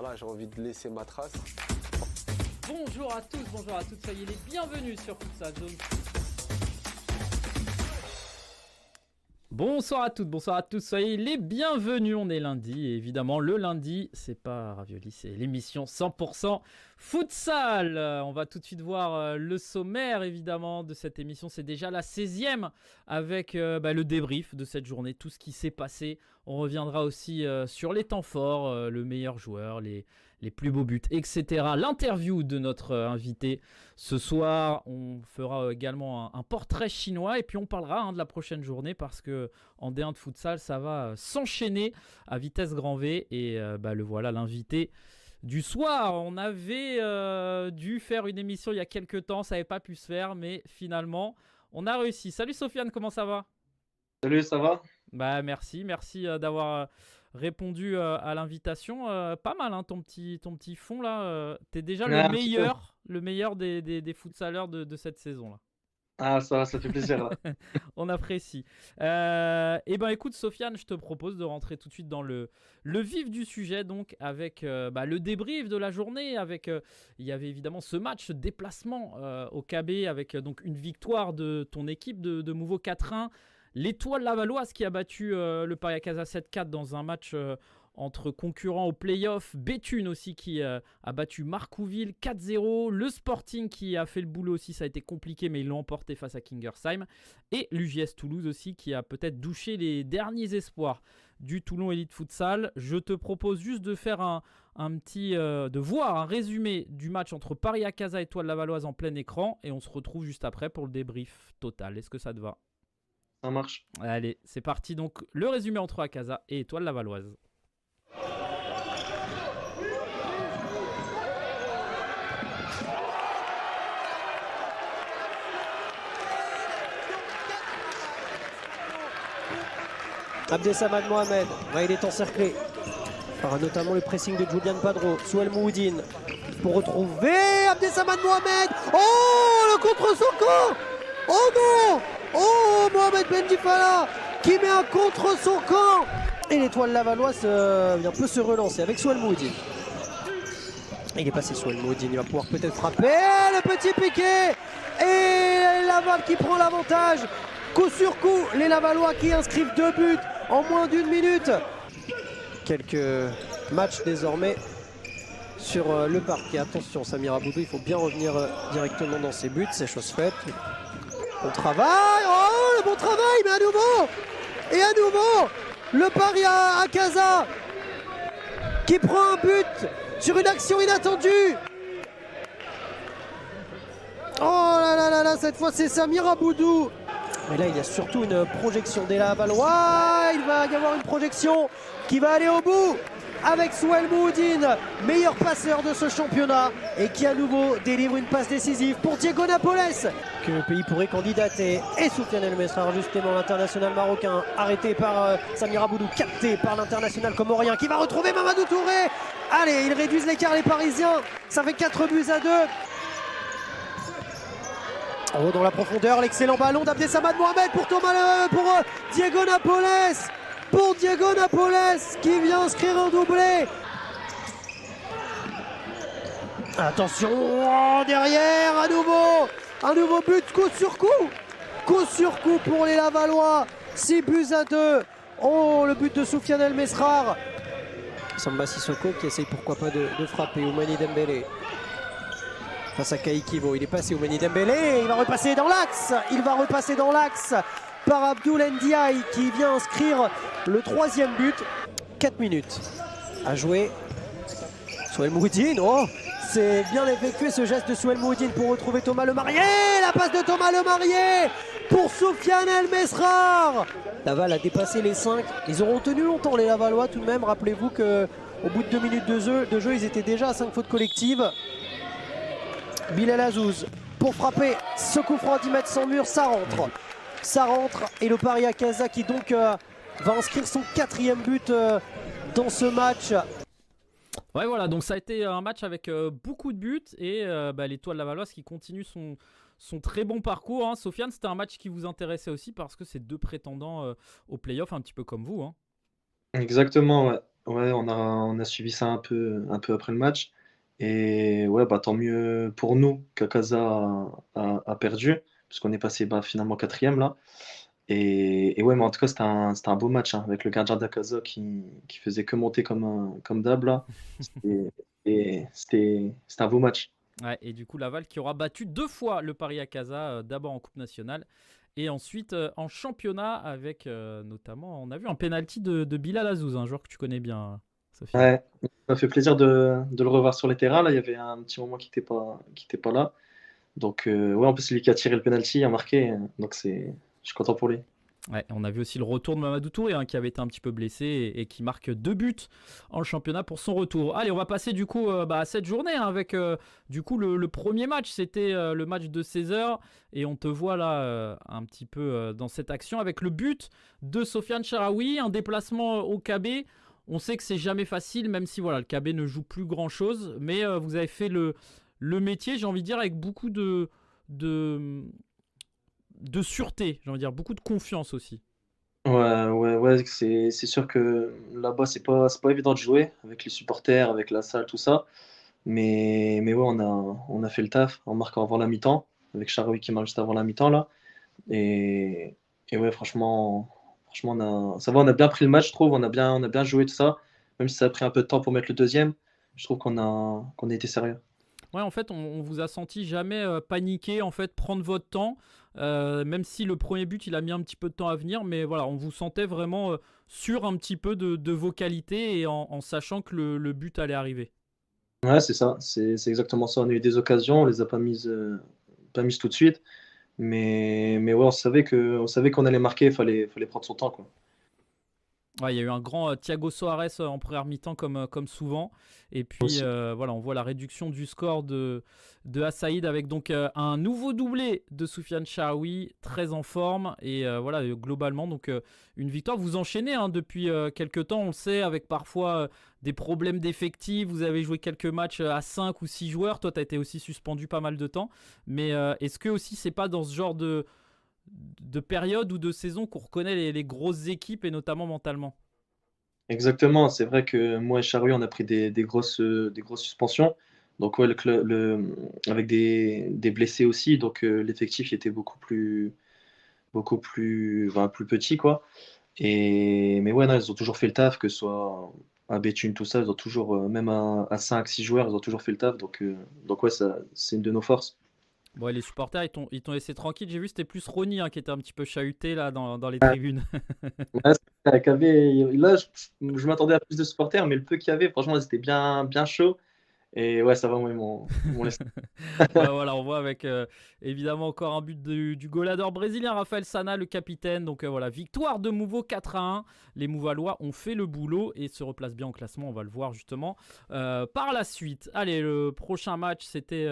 voilà, j'ai envie de laisser ma trace. Bonjour à tous, bonjour à toutes, soyez les bienvenus sur Futsal Zone. Bonsoir à toutes, bonsoir à tous, soyez les bienvenus, on est lundi et évidemment le lundi, c'est pas Ravioli, c'est l'émission 100% Futsal. On va tout de suite voir le sommaire évidemment de cette émission, c'est déjà la 16e avec le débrief de cette journée, tout ce qui s'est passé. On reviendra aussi sur les temps forts, le meilleur joueur, les plus beaux buts, etc. L'interview de notre invité ce soir. On fera également un portrait chinois et puis on parlera de la prochaine journée parce que en D1 de futsal, ça va s'enchaîner à vitesse grand V. Et le voilà, l'invité du soir. On avait dû faire une émission il y a quelques temps, ça n'avait pas pu se faire, mais finalement, on a réussi. Salut Sofiane, comment ça va ? Salut, ça va ? Merci d'avoir répondu à l'invitation. Pas mal ton petit fond là. T'es déjà le meilleur des futsaleurs de cette saison là. Ah, ça fait plaisir là. On apprécie. Écoute Sofiane, je te propose de rentrer tout de suite dans le vif du sujet donc avec le débrief de la journée. Il y avait évidemment ce match, ce déplacement au KB avec donc une victoire de ton équipe de Mouveau 4-1. L'Étoile Lavalloise qui a battu le Paris-Casa 7-4 dans un match entre concurrents au play-off. Béthune aussi qui a battu Marcouville 4-0. Le Sporting qui a fait le boulot aussi, ça a été compliqué mais ils l'ont emporté face à Kingersheim. Et l'UJS Toulouse aussi qui a peut-être douché les derniers espoirs du Toulon Elite Futsal. Je te propose juste de faire de voir un résumé du match entre Paris-Casa et Étoile Lavalloise en plein écran et on se retrouve juste après pour le débrief total. Est-ce que ça te va ? Ça marche. Allez, c'est parti. Donc, le résumé entre Akasa et Étoile Lavalloise. Abdesamad Mohamed, il est encerclé par notamment le pressing de Julian Padro. Souel Mouhoudine pour retrouver Abdesamad Mohamed. Oh, le contre son camp. Oh non. Oh, Mohamed Bendifala qui met un contre son camp. Et l'Étoile Lavalloise peut se relancer avec Souel Mouhoudine. Il est passé Souel Mouhoudine, il va pouvoir peut-être frapper. Le petit piqué. Et Laval qui prend l'avantage. Coup sur coup, les Lavallois qui inscrivent 2 buts en moins d'1 minute. Quelques matchs désormais sur le parquet. Attention, Samir Aboudou, il faut bien revenir directement dans ses buts, c'est chose faite. Bon travail, oh le bon travail, mais à nouveau, le Paris-Casa qui prend un but sur une action inattendue. Oh là, cette fois c'est Samir Aboudou. Mais là il y a surtout une projection des Lavallois, il va y avoir une projection qui va aller au bout. Avec Souel Mouhoudine, meilleur passeur de ce championnat et qui à nouveau délivre une passe décisive pour Diego Napoles que le pays pourrait candidater. Et Soufiane El Mesrar, justement l'international marocain arrêté par Samir Aboudou, capté par l'international comorien qui va retrouver Mamadou Touré. Allez, ils réduisent l'écart les Parisiens, ça fait 4-2. En haut dans la profondeur, l'excellent ballon d'Abdesamad Mohamed pour Diego Napoles. Pour Diego Napoles qui vient inscrire un doublé. Attention, derrière, un nouveau but, coup sur coup pour les Lavallois. 6-2. Oh, le but de Soufiane El Mesrar. Samba Sissoko qui essaye pourquoi pas de frapper. Oumani Dembélé face à Kaikivo, il est passé Oumani Dembélé, il va repasser dans l'axe par Abdoul Ndiaye qui vient inscrire le 3e but. 4 minutes à jouer. Souel Mouhoudine, c'est bien effectué ce geste de Souel Mouhoudine pour retrouver Thomas Lemarié. La passe de Thomas Lemarié pour Soufiane El Mesrar. Laval a dépassé les 5. Ils auront tenu longtemps les Lavallois tout de même. Rappelez-vous qu'au bout de 2 minutes de jeu, ils étaient déjà à 5 fautes collectives. Bilal Azouz pour frapper ce coup franc 10 mètres sans mur, ça rentre et le Paris-Casa qui donc va inscrire son 4e but dans ce match. Ouais voilà, donc ça a été un match avec beaucoup de buts et l'Étoile Lavalloise qui continue son très bon parcours. Sofiane, c'était un match qui vous intéressait aussi parce que c'est 2 prétendants au play-off un petit peu comme vous. Exactement, ouais. Ouais, on a suivi ça un peu après le match. Et ouais, bah, tant mieux pour nous qu'Akaza a perdu, puisqu'on est passé bah, finalement quatrième là. Et ouais, mais en tout cas, c'était un beau match hein, avec le gardien d'Akaza qui faisait que monter comme d'hab là. C'était c'était un beau match. Ouais, et du coup, Laval qui aura battu 2 fois le Paris à Casa, d'abord en Coupe nationale et ensuite en championnat avec notamment, on a vu un penalty de Bilal Azouz, un joueur que tu connais bien, Sofiane. Ouais, ça m'a fait plaisir de le revoir sur les terrains. Là, il y avait un petit moment qui était pas là. Donc, ouais, en plus, celui qui a tiré le penalty a marqué. Donc, je suis content pour lui. Ouais, on a vu aussi le retour de Mamadou Touré hein, qui avait été un petit peu blessé et qui marque 2 buts en championnat pour son retour. Allez, on va passer du coup à cette journée hein, avec du coup le premier match. C'était le match de 16h et on te voit là un petit peu dans cette action avec le but de Sofiane Charaoui, un déplacement au KB. On sait que c'est jamais facile, même si voilà, le KB ne joue plus grand chose, mais vous avez fait le métier, j'ai envie de dire, avec beaucoup de, de sûreté, j'ai envie de dire, beaucoup de confiance aussi. Ouais, ouais, ouais, c'est sûr que là-bas, c'est pas évident de jouer avec les supporters, avec la salle, tout ça. Mais ouais, on a fait le taf en marquant avant la mi-temps, avec Charoui qui marque juste avant la mi-temps là. Et, et ouais, franchement ça va, on a bien pris le match, je trouve. On a bien joué tout ça. Même si ça a pris un peu de temps pour mettre le deuxième, je trouve qu'on a été sérieux. Ouais, en fait, on vous a senti jamais paniquer, en fait, prendre votre temps, même si le premier but, il a mis un petit peu de temps à venir, mais voilà, on vous sentait vraiment sûr un petit peu de vos qualités et en sachant que le but allait arriver. Ouais, c'est ça, c'est exactement ça. On a eu des occasions, on les a pas mises tout de suite. Mais ouais, on savait qu'on allait marquer, il fallait prendre son temps, quoi. Ouais, il y a eu un grand Thiago Soares en première mi-temps comme souvent. Et puis Aussi. voilà, on voit la réduction du score de Assaïd avec donc un nouveau doublé de Soufiane Chaoui, très en forme. Et voilà, globalement, donc une victoire. Vous enchaînez hein, depuis quelques temps, on le sait, avec parfois des problèmes d'effectifs. Vous avez joué quelques matchs à 5 ou 6 joueurs. Toi, tu as été aussi suspendu pas mal de temps. Mais est-ce que aussi, c'est pas dans ce genre de période ou de saison qu'on reconnaît les grosses équipes et notamment mentalement? Exactement, c'est vrai que moi et Charouille, on a pris des grosses suspensions. Donc, ouais, avec des blessés aussi. Donc, l'effectif il était enfin, plus petit, quoi. Mais ouais, non, ils ont toujours fait le taf, que ce soit à Béthune, tout ça, ils ont toujours, même à 5-6 joueurs, ils ont toujours fait le taf. Donc ouais, ça, c'est une de nos forces. Bon, et les supporters, ils t'ont laissé tranquille. J'ai vu, c'était plus Ronny hein, qui était un petit peu chahuté là dans les tribunes. Ouais, là, je m'attendais à plus de supporters, mais le peu qu'il y avait, franchement, ils étaient bien, bien chauds. Et ouais, ça va, moi, ils m'ont laissé. Ouais, voilà, on voit avec évidemment encore un but du goleador brésilien Rafael Sana, le capitaine. Donc voilà, victoire de Mouveau 4-1. Les Mouvalois ont fait le boulot et se replacent bien au classement. On va le voir justement par la suite. Allez, le prochain match, c'était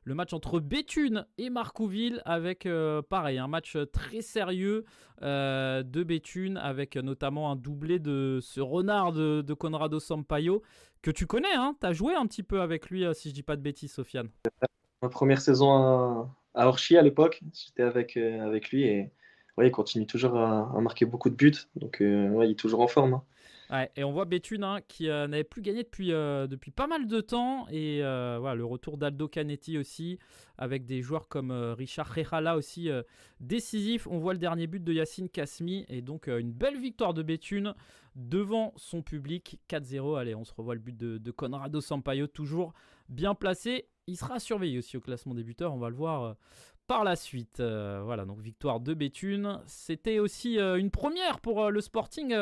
le match entre Béthune et Marcouville avec pareil, un match très sérieux de Béthune avec notamment un doublé de ce renard de Conrado Sampaio que tu connais, hein, t'as joué un petit peu avec lui, si je dis pas de bêtises, Sofiane. Ma première saison à Orchi à l'époque, j'étais avec lui et ouais, il continue toujours à marquer beaucoup de buts. Donc ouais, il est toujours en forme, hein. Ouais, et on voit Béthune hein, qui n'avait plus gagné depuis pas mal de temps. Et voilà, le retour d'Aldo Canetti aussi, avec des joueurs comme Richard Rejala aussi décisif. On voit le dernier but de Yacine Kasmi. Et donc une belle victoire de Béthune devant son public. 4-0. Allez, on se revoit le but de Conrado Sampaio, toujours bien placé. Il sera surveillé aussi au classement des buteurs. On va le voir par la suite. Voilà, donc victoire de Béthune. C'était aussi une première pour le Sporting,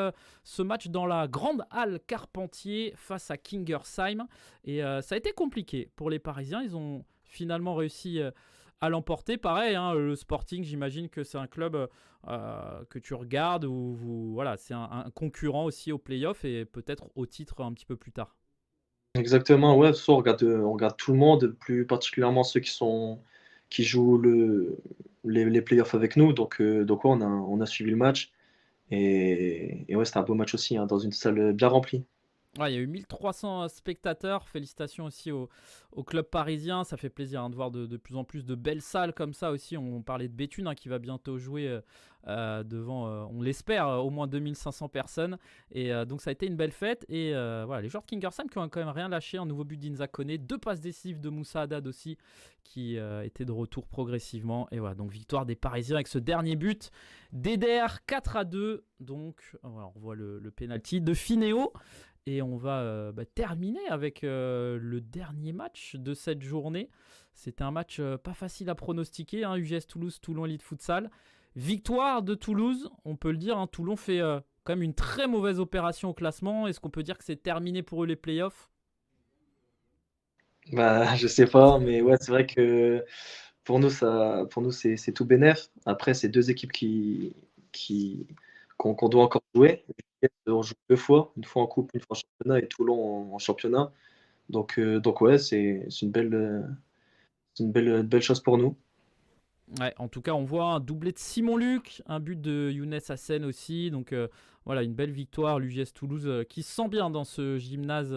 ce match dans la grande halle Carpentier face à Kingersheim. Et ça a été compliqué pour les Parisiens. Ils ont finalement réussi à l'emporter. Pareil, hein, le Sporting, j'imagine que c'est un club que tu regardes voilà, c'est un concurrent aussi au play-off et peut-être au titre un petit peu plus tard. Exactement, ouais, soit on regarde tout le monde, plus particulièrement ceux qui jouent les playoffs avec nous. Donc ouais, on a suivi le match. Et ouais, c'était un beau match aussi, hein, dans une salle bien remplie. Ouais, il y a eu 1300 spectateurs. Félicitations aussi au club parisien. Ça fait plaisir de voir de plus en plus de belles salles comme ça aussi. On parlait de Béthune qui va bientôt jouer devant, on l'espère, au moins 2500 personnes. Et donc ça a été une belle fête. Et voilà, les joueurs de Kingersheim qui ont quand même rien lâché. Un nouveau but d'Inza Koné, 2 passes décisives de Moussa Haddad aussi qui était de retour progressivement. Et voilà, donc victoire des Parisiens avec ce dernier but d'Eder, 4-2. Donc voilà, on voit le penalty de Finéo. Et on va terminer avec le dernier match de cette journée. C'était un match pas facile à pronostiquer, UGS Toulouse, Toulon Elite Futsal. Victoire de Toulouse, on peut le dire. Toulon fait quand même une très mauvaise opération au classement. Est-ce qu'on peut dire que c'est terminé pour eux les playoffs ? Bah, je sais pas, mais ouais, c'est vrai que pour nous, c'est tout bénef. Après, c'est 2 équipes qu'on doit encore jouer. On joue 2 fois, une fois en coupe, une fois en championnat, et Toulon en championnat. Donc ouais, c'est une belle chose pour nous. Ouais, en tout cas, on voit un doublé de Simon Luc, un but de Younes Hassen aussi. Donc voilà, une belle victoire. L'UGS Toulouse qui se sent bien dans ce gymnase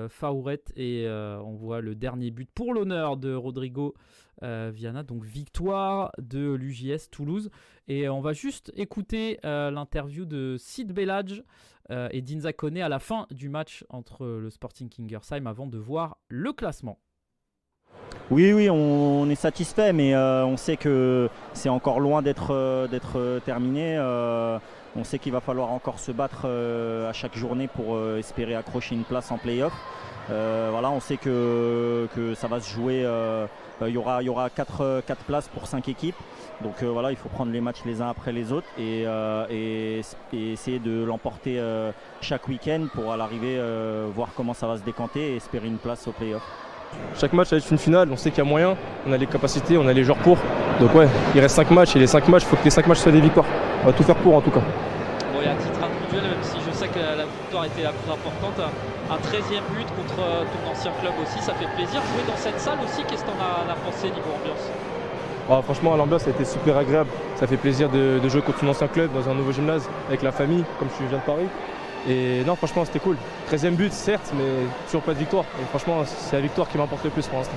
Faourette. Et on voit le dernier but pour l'honneur de Rodrigo Viana. Donc victoire de l'UGS Toulouse. Et on va juste écouter l'interview de Sid Belhadj et d'Inza Koné à la fin du match entre le Sporting Kingersheim avant de voir le classement. Oui, on est satisfait, mais on sait que c'est encore loin d'être terminé. On sait qu'il va falloir encore se battre à chaque journée pour espérer accrocher une place en play-off. Voilà, on sait que ça va se jouer. Il y aura 4 places pour 5 équipes. Donc voilà, il faut prendre les matchs les uns après les autres et essayer de l'emporter chaque week-end pour à l'arrivée voir comment ça va se décanter et espérer une place au play-off. Chaque match, ça va être une finale, on sait qu'il y a moyen, on a les capacités, on a les joueurs pour. Donc ouais, il reste 5 matchs et les 5 matchs, il faut que les 5 matchs soient des victoires. On va tout faire pour en tout cas. Bon, et à titre individuel, même si je sais que la victoire était la plus importante, un 13e but contre ton ancien club aussi, ça fait plaisir. Jouer dans cette salle aussi, qu'est-ce que t'en as pensé niveau ambiance ? Franchement, l'ambiance a été super agréable. Ça fait plaisir de jouer contre ton ancien club dans un nouveau gymnase avec la famille, comme je viens de Paris. Et non, franchement, c'était cool. 13e but, certes, mais toujours pas de victoire. Et franchement, c'est la victoire qui m'importe le plus pour l'instant.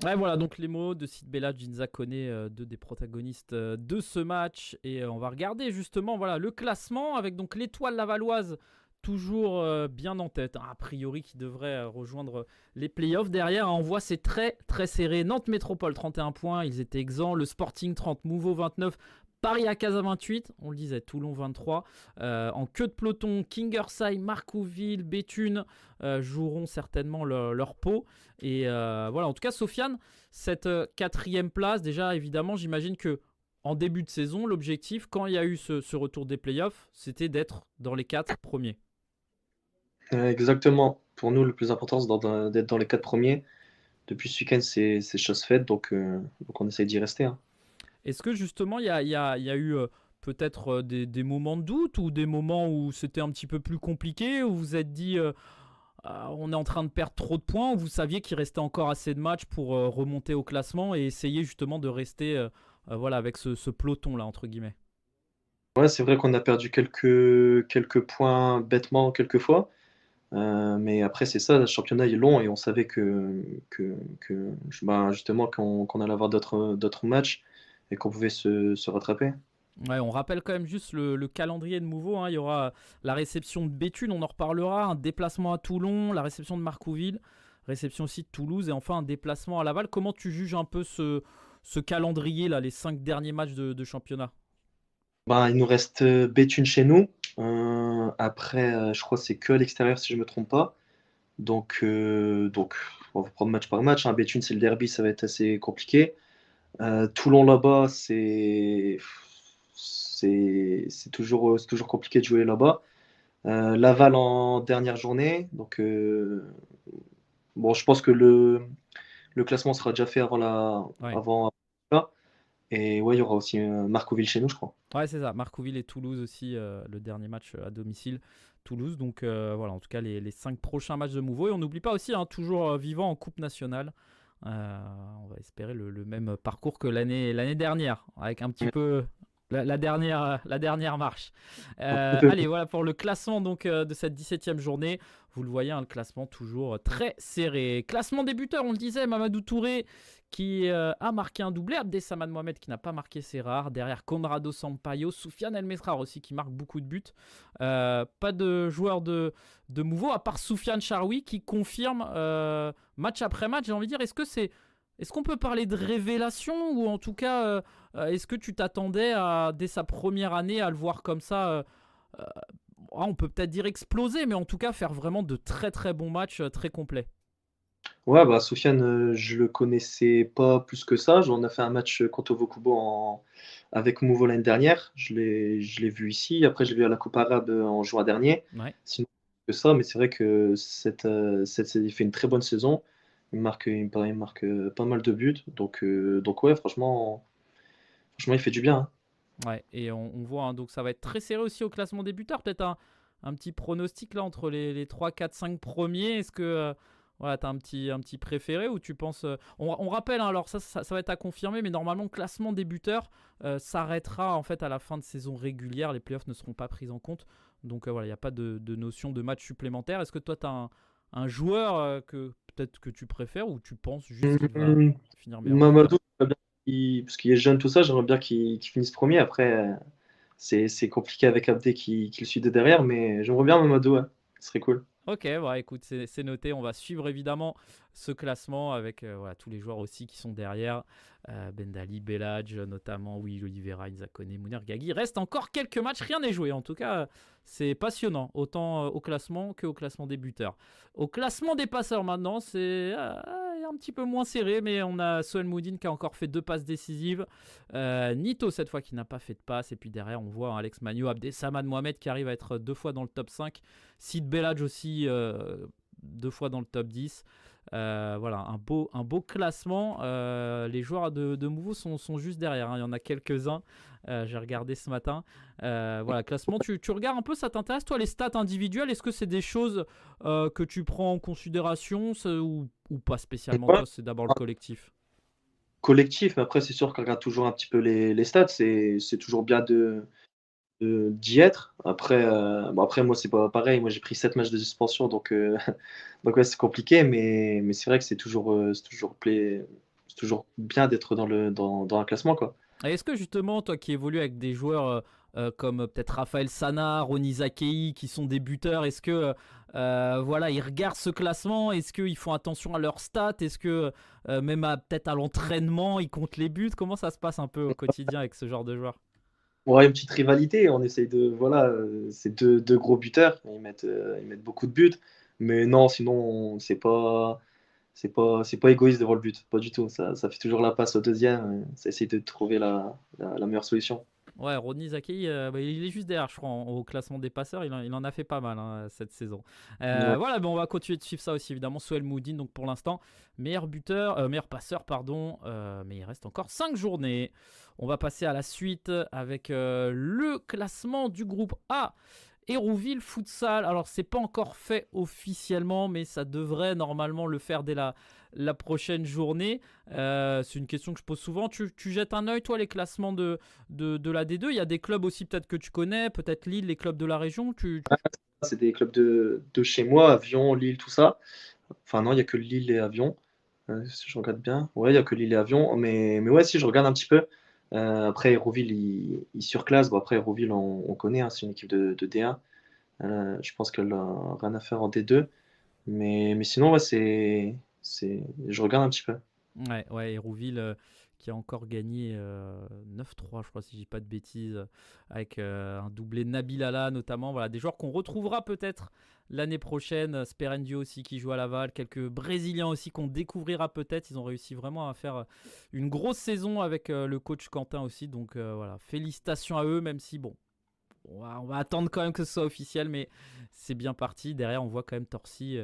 Ouais, voilà, donc les mots de Sid Belhadj, d'Inza Koné, deux des protagonistes de ce match. Et on va regarder justement le classement avec donc l'Étoile Lavalloise toujours bien en tête. A priori, qui devrait rejoindre les playoffs. Derrière, on voit c'est très très serré. Nantes Métropole 31 points, ils étaient exempts. Le Sporting 30, Mouveau 29. Paris à Casa 28, on le disait, Toulon 23. En queue de peloton, Kingersheim, Marcouville, Béthune joueront certainement leur pot. Et voilà, en tout cas, Sofiane, cette 4e place, déjà, évidemment, j'imagine que en début de saison, l'objectif, quand il y a eu ce retour des playoffs, c'était d'être dans les 4 premiers. Exactement. Pour nous, le plus important, c'est d'être dans les 4 premiers. Depuis ce week-end, c'est chose faite, donc on essaye d'y rester. Est-ce que justement, il y a eu peut-être des moments de doute ou des moments où c'était un petit peu plus compliqué, où vous vous êtes dit on est en train de perdre trop de points, où vous saviez qu'il restait encore assez de matchs pour remonter au classement et essayer justement de rester avec ce peloton-là, entre guillemets? Ouais, c'est vrai qu'on a perdu quelques points bêtement quelques fois. Mais après, c'est ça, le championnat est long et on savait justement qu'on allait avoir d'autres matchs et qu'on pouvait se rattraper. Ouais, on rappelle quand même juste le calendrier de Mouveau. Il y aura la réception de Béthune, on en reparlera, un déplacement à Toulon, la réception de Marcouville, réception aussi de Toulouse et enfin un déplacement à Laval. Comment tu juges un peu ce calendrier, là, les 5 derniers matchs de championnat? Il nous reste Béthune chez nous. Après, je crois que c'est que à l'extérieur si je ne me trompe pas. Donc, on va prendre match par match. Béthune, c'est le derby, ça va être assez compliqué. Toulon là-bas, c'est toujours compliqué de jouer là-bas. Laval en dernière journée. Donc, je pense que le classement sera déjà fait avant ça. Et ouais, il y aura aussi Marcouville chez nous, je crois. Ouais, c'est ça. Marcouville et Toulouse aussi, le dernier match à domicile. Toulouse, donc voilà, en tout cas les 5 prochains matchs de Mouveau. Et on n'oublie pas aussi, toujours vivant en Coupe nationale. On va espérer le même parcours que l'année dernière, avec un petit peu La dernière marche. Allez, voilà pour le classement donc, de cette 17e journée. Vous le voyez, le classement toujours très serré. Classement des buteurs, on le disait, Mamadou Touré qui a marqué un doublé. Abdessamad Mohamed qui n'a pas marqué, c'est rare. Derrière, Conrado Sampaio, Soufiane El Mesrar aussi qui marque beaucoup de buts. Pas de joueur de Mouveau, à part Soufiane Charoui qui confirme match après match. J'ai envie de dire, est-ce qu'on peut parler de révélation, ou en tout cas, est-ce que tu t'attendais dès sa première année à le voir comme ça, on peut peut-être dire exploser, mais en tout cas faire vraiment de très très bons matchs, très complets? Ouais, bah Soufiane, je le connaissais pas plus que ça. On a fait un match contre Vokubo avec Mouveau l'année dernière. Je l'ai vu ici. Après, je l'ai vu à la Coupe Arabe en juin dernier. Ouais. Sinon, que ça, mais c'est vrai que il fait une très bonne saison. Il marque pas mal de buts. Donc ouais, franchement, il fait du bien, hein. Ouais, et on voit, hein, donc ça va être très serré aussi au classement des buteurs. Peut-être un petit pronostic là entre les 3, 4, 5 premiers. Est-ce que voilà, tu as un petit préféré, ou tu penses. On rappelle, hein, alors ça va être à confirmer, mais normalement, le classement des buteurs s'arrêtera en fait à la fin de saison régulière. Les playoffs ne seront pas pris en compte. Donc voilà, il n'y a pas de notion de match supplémentaire. Est-ce que toi, tu as un joueur que peut-être que tu préfères, ou tu penses juste qu'il va finir meilleur Mamadou, buteur? j'aimerais bien parce qu'il est jeune, tout ça, j'aimerais bien qu'il finisse premier. Après, c'est compliqué avec Abdé qui le suit de derrière, mais j'aimerais bien Mamadou, ouais. Ce serait cool. Ok, bah écoute, c'est noté. On va suivre évidemment ce classement avec voilà, tous les joueurs aussi qui sont derrière. Bendali, Belhadj notamment, Will Oliveira, Inzakone, Mounir Gagui. Il reste encore quelques matchs, rien n'est joué. En tout cas, c'est passionnant, autant au classement qu'au classement des buteurs. Au classement des passeurs maintenant, c'est un petit peu moins serré, mais on a Soel Moudine qui a encore fait 2 passes décisives. Nito cette fois qui n'a pas fait de passe. Et puis derrière, on voit Alex Magno, Abdessamad Mohamed qui arrive à être 2 fois dans le top 5. Sid Belhadj aussi 2 fois dans le top 10. Voilà, un beau classement. Les joueurs de Mouveau sont juste derrière, hein. Il y en a quelques-uns. J'ai regardé ce matin. Voilà, classement. Tu regardes un peu, ça t'intéresse toi les stats individuelles? Est-ce que c'est des choses que tu prends en considération, ou pas spécialement? Ouais. Toi, c'est d'abord le collectif. Collectif, mais après, c'est sûr qu'on regarde toujours un petit peu les stats. C'est toujours bien d'y être. Après, après, moi, c'est pas pareil. Moi, j'ai pris 7 matchs de suspension, donc, donc ouais, c'est compliqué, mais c'est vrai que c'est toujours bien d'être dans un classement, quoi. Et est-ce que justement, toi qui évolues avec des joueurs comme peut-être Raphaël Sana, Ronny Zakei, qui sont des buteurs, est-ce que voilà, ils regardent ce classement? Est-ce qu'ils font attention à leurs stats? Est-ce que même peut-être à l'entraînement, ils comptent les buts? Comment ça se passe un peu au quotidien avec ce genre de joueurs? Ouais, une petite rivalité. On essaye voilà, c'est deux gros buteurs. Ils mettent beaucoup de buts, mais non, sinon, c'est pas égoïste devant le but, pas du tout. Ça fait toujours la passe au deuxième. Ça essaye de trouver la meilleure solution. Ouais, Ronny Zakei, il est juste derrière, je crois, au classement des passeurs. Il en a fait pas mal, hein, cette saison. Ouais. Voilà, on va continuer de suivre ça aussi, évidemment. Soel Moudine, donc pour l'instant, meilleur passeur, pardon. Mais il reste encore 5 journées. On va passer à la suite avec le classement du groupe A. Hérouville Futsal. Alors, c'est pas encore fait officiellement, mais ça devrait normalement le faire dès la prochaine journée. C'est une question que je pose souvent. Tu jettes un œil, toi, les classements de la D2? Il y a des clubs aussi peut-être que tu connais, peut-être Lille, les clubs de la région. C'est des clubs de chez moi, Avion, Lille, tout ça. Enfin, non, il n'y a que Lille et Avion. Si je regarde bien. Ouais, il n'y a que Lille et Avion. Mais ouais, si je regarde un petit peu. Après, Hérouville, il surclasse. Bon, après, Hérouville, on connaît, hein, c'est une équipe de D1. Je pense qu'elle n'a rien à faire en D2. Mais sinon, ouais, je regarde un petit peu. Ouais, Hérouville qui a encore gagné 9-3, je crois, si je dis pas de bêtises, avec un doublé de Nabil Allah notamment. Voilà, des joueurs qu'on retrouvera peut-être l'année prochaine. Sperendio aussi qui joue à Laval, quelques Brésiliens aussi qu'on découvrira peut-être. Ils ont réussi vraiment à faire une grosse saison avec le coach Quentin aussi. Donc voilà, félicitations à eux, même si bon, on va attendre quand même que ce soit officiel, mais c'est bien parti. Derrière, on voit quand même Torcy,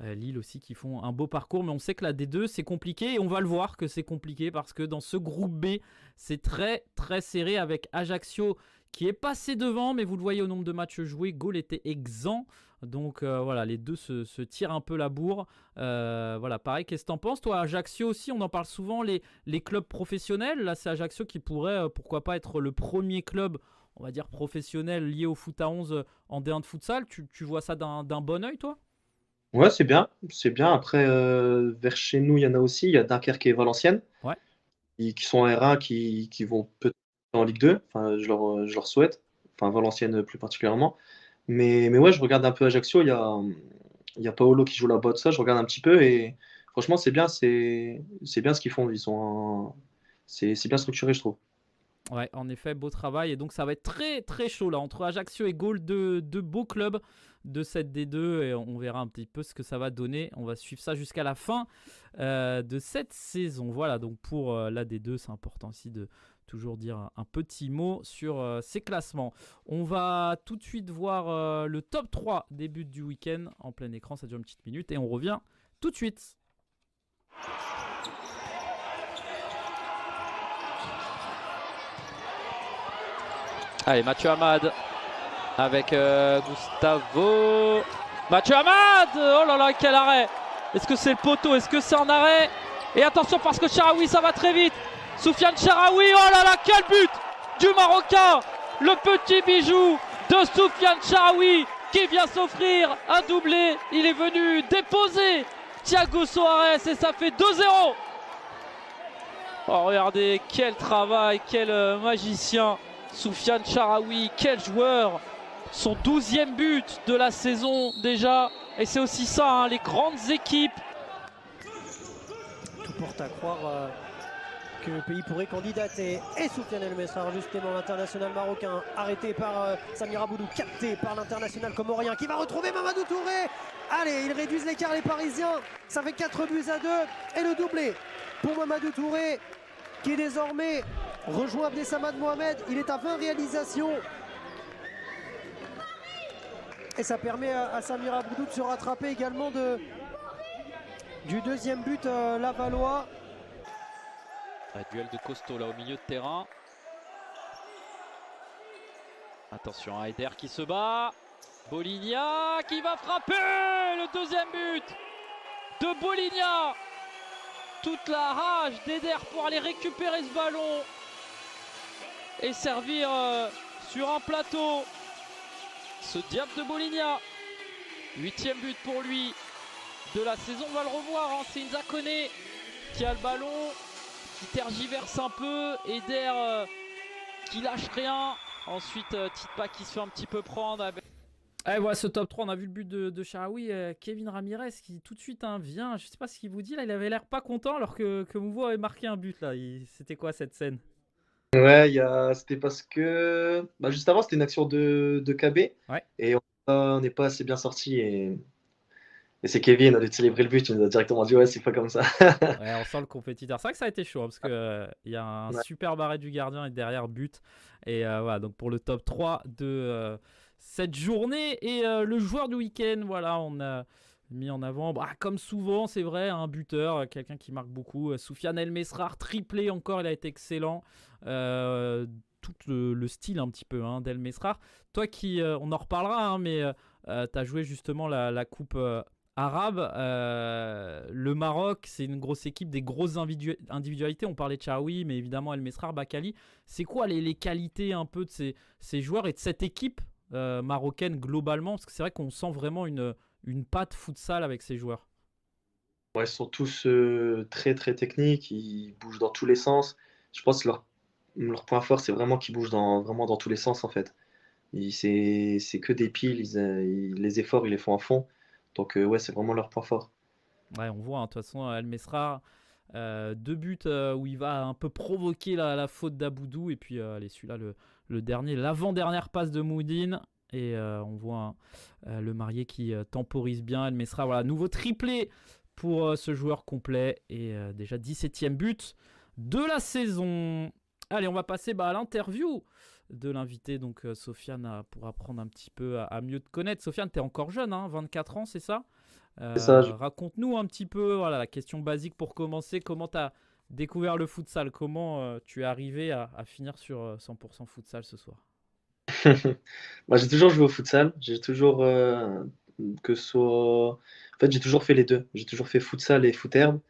Lille aussi qui font un beau parcours, mais on sait que la D2 c'est compliqué, et on va le voir que c'est compliqué parce que dans ce groupe B c'est très très serré avec Ajaccio qui est passé devant, mais vous le voyez au nombre de matchs joués, Gaulle était exempt. Donc voilà, les deux se tirent un peu la bourre. Voilà, pareil, qu'est-ce que t'en penses? Toi, Ajaccio aussi, on en parle souvent, les clubs professionnels. Là, c'est Ajaccio qui pourrait, pourquoi pas, être le premier club, on va dire, professionnel lié au foot à 11 en D1 de futsal. Tu vois ça d'un bon œil, toi? Ouais, c'est bien. C'est bien. Après, vers chez nous, il y en a aussi. Il y a Dunkerque et Valenciennes Ouais. qui sont en R1, qui vont peut-être en Ligue 2. Enfin, je leur souhaite. Enfin, Valenciennes plus particulièrement. Mais ouais, je regarde un peu Ajaccio. Il y a Paolo qui joue là-bas, tout ça. Je regarde un petit peu et franchement, c'est bien. C'est bien ce qu'ils font. C'est bien structuré, je trouve. Ouais, en effet, beau travail. Et donc, ça va être très, très chaud là entre Ajaccio et Gaulle, deux beaux clubs de cette D2. Et on verra un petit peu ce que ça va donner. On va suivre ça jusqu'à la fin de cette saison. Voilà, donc pour la D2, c'est important aussi de toujours dire un petit mot sur ces classements. On va tout de suite voir le top 3 des buts du week-end en plein écran. Ça dure une petite minute et on revient tout de suite. Allez, Mathieu Hamad avec Gustavo. Mathieu Hamad! Oh là là, quel arrêt! Est-ce que c'est le poteau? Est-ce que c'est en arrêt? Et attention parce que Charaoui, ça va très vite. Soufiane Charaoui, oh là là, quel but du Marocain! Le petit bijou de Soufiane Charaoui qui vient s'offrir un doublé. Il est venu déposer Thiago Soares et ça fait 2-0. Oh, regardez, quel travail, quel magicien. Soufiane Charaoui, quel joueur! Son 12e but de la saison déjà. Et c'est aussi ça, hein, les grandes équipes. Tout porte à croire que le pays pourrait candidater. Et Soufiane El Mesrar, justement, l'international marocain, arrêté par Samir Aboudou, capté par l'international comorien qui va retrouver Mamadou Touré. Allez, ils réduisent l'écart, les Parisiens. Ça fait 4-2 et le doublé pour Mamadou Touré qui est désormais rejoint Abdessamad Mohamed. Il est à 20 réalisations. Et ça permet à Samir Aboudou de se rattraper également du deuxième but lavallois. Un duel de costaud là au milieu de terrain. Attention, Haider qui se bat. Boligna qui va frapper le deuxième but de Boligna. Toute la rage d'Haider pour aller récupérer ce ballon et servir sur un plateau ce diable de Boligna. 8e but pour lui de la saison, on va le revoir, hein. C'est Inza Koné qui a le ballon, qui tergiverse un peu, Haider qui lâche rien, ensuite Titpa qui se fait un petit peu prendre avec... Allez, voilà ce top 3, on a vu le but de Charaoui, Kevin Ramirez qui tout de suite vient, je sais pas ce qu'il vous dit là, il avait l'air pas content alors que Mouveau avait marqué un but là. C'était quoi cette scène? Ouais, c'était parce que juste avant, c'était une action de KB. Ouais. Et on n'est pas assez bien sorti. Et c'est Kevin, au lieu de célébrer le but, il nous a directement dit ouais, c'est pas comme ça. Ouais, on sent le compétiteur. C'est vrai que ça a été chaud hein, parce qu'il y a un super arrêt du gardien et derrière but. Et voilà, donc pour le top 3 de cette journée. Et le joueur du week-end, voilà, on a mis en avant, comme souvent, c'est vrai, un buteur, quelqu'un qui marque beaucoup. Soufiane El Mesrar, triplé encore, il a été excellent. Tout le style un petit peu d'El Mesrar. Toi qui, on en reparlera, hein, mais tu as joué justement la coupe arabe. Le Maroc, c'est une grosse équipe, des grosses individualités. On parlait de Charaoui, mais évidemment El Mesrar, Bakali. C'est quoi les qualités un peu de ces joueurs et de cette équipe marocaine globalement? Parce que c'est vrai qu'on sent vraiment une patte futsal avec ces joueurs. Ouais, ils sont tous très très techniques, ils bougent dans tous les sens. Je pense que leur point fort, c'est vraiment qu'ils bougent vraiment dans tous les sens en fait. C'est que des piles, les efforts, ils les font à fond. Donc ouais, c'est vraiment leur point fort. Ouais, on voit, de toute façon, El Mesrar, 2 buts où il va un peu provoquer la faute d'Aboudou. Et puis, allez, celui-là, le dernier, l'avant-dernière passe de Moudine. Et on voit le marié qui temporise bien. El Mesrar, voilà, nouveau triplé pour ce joueur complet. Et déjà 17e but de la saison. Allez, on va passer à l'interview de l'invité. Donc, Sofiane, pour apprendre un petit peu à mieux te connaître. Sofiane, tu es encore jeune, 24 ans, c'est ça? C'est ça. Raconte-nous un petit peu, voilà, la question basique pour commencer. Comment tu as découvert le futsal? Comment tu es arrivé à finir sur 100% futsal ce soir? Moi, j'ai toujours joué au futsal. J'ai toujours, que ce soit... En fait, j'ai toujours fait les deux. J'ai toujours fait futsal et foot herbe.